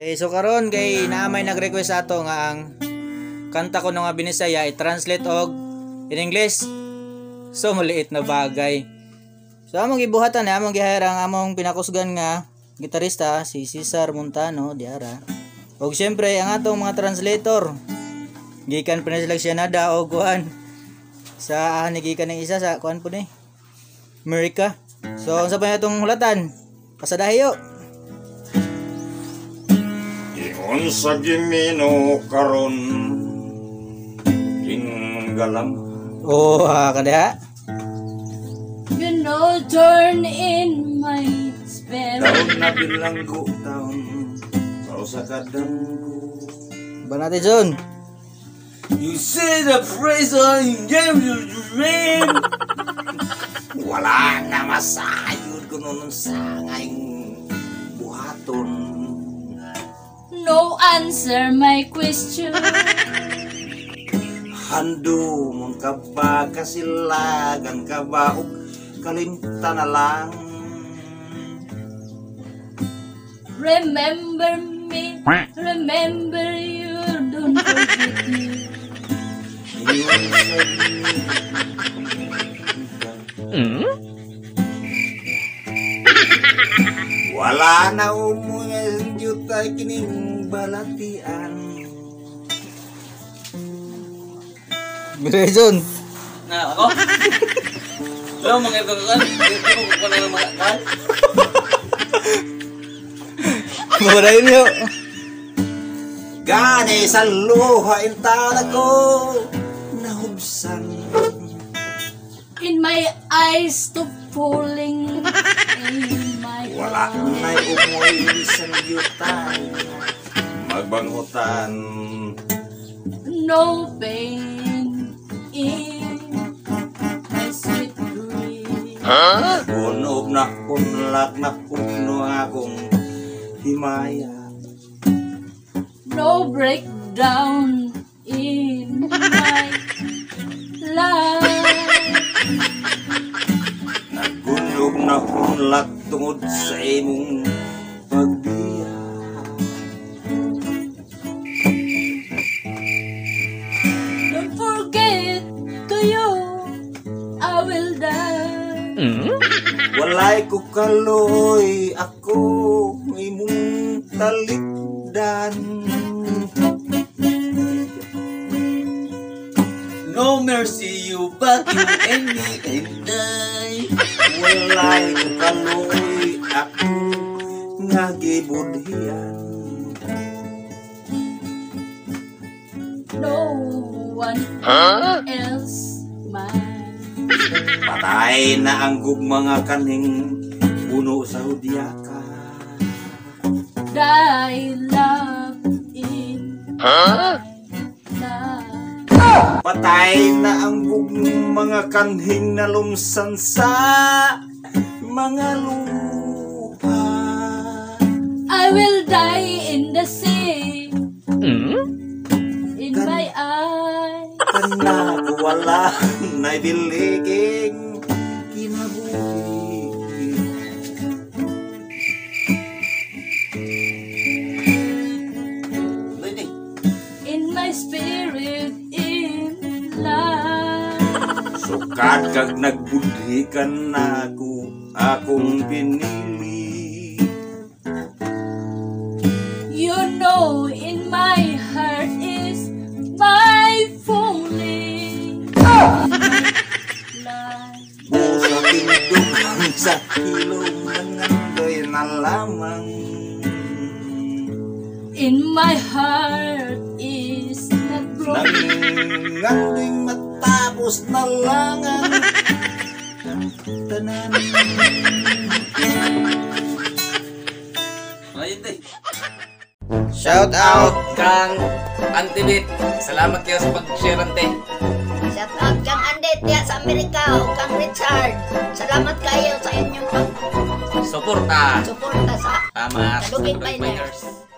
So karon kay naamay nag-request ato nga ang kanta ko nga binisaya i-translate og in English. So maliit na bagay. So among gibuhatan among gihire ang among pinakusgan nga gitarista si Cesar Montano diara. Og syempre ang atong mga translator gikan Pinasilagsianada og kuan sa gikan ng isa sa kuan po ni America. So unsa pa natong hulatan? Pasadahiyo. Ingon sa Gimino karon galam. Oh, kada. You know, turn in my spell. Taon na bilanggo taon sa usa ka danggo. Ba natin John? You say the phrase on game you dream. Wala na masayod ko nun sa ngayong buhaton. No answer my question. Hando mong ka ba kasilagan ka ba o kalimta na lang. Remember me, remember you, don't forget me. Wala na umuya juta kining balatian. Mire John. Na ako? Lo mga ito kan? Ito ko na mga kan? Murahin niyo. Gani sa luha intala ko nahubsan. In my eyes to falling in my Wala na'y umuwi sa yutan. Magbangutan. no pain in my sweet dream. Punob na punlak na puno akong himaya. No breakdown in my life. Nagunog na punlak tungod sa imong pagbiya. Don't forget to you, I will die. Walay ko kaloy ako imong talikdan. No mercy you but you and me and die. Walay ko kaloy ako nga gibudhian. No one else mine. Patay na ang gugmanga kaning puno sa hudyaka. Die love in life. Patay na ang mga kanhing na lumsan sa mga lupa. I will die in the sea. In my eye. Kana ko wala na biliging kinabuhi. In my spirit in life. Sukat kag nagbudhi ka na akong pinili. You know in my heart is my falling life. Busa pindugang sa ilong ng andoy na lamang. In my heart is not broken. Nanganding matapos na lang ang tanan. Ayun day. Shout out. Kang Antibit. Salamat kayo sa pag-share ante. Shout out kang Andet ya sa Amerika o kang Richard. Salamat kayo sa inyong Suporta. pag-suporta sa Tama. Kalugit Miners.